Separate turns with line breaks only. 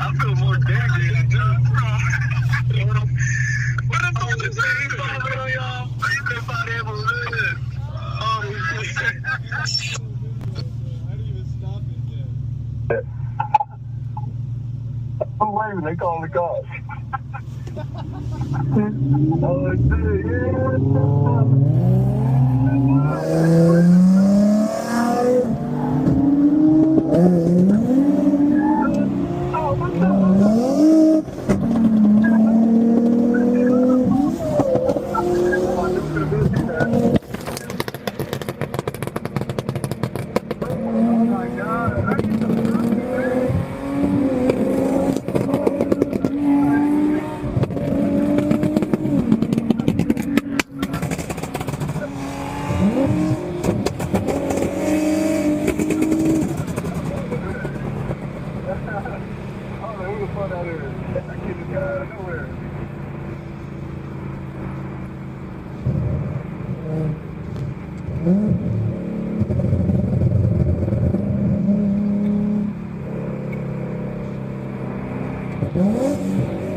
I feel more dead than just, bro. What the fuck is that? He falling on y'all. You couldn't find that balloon. Oh, shit.
I didn't even stop it yet.
Oh, wait a minute. They calling the cops. Oh, shit.
Mm-hmm.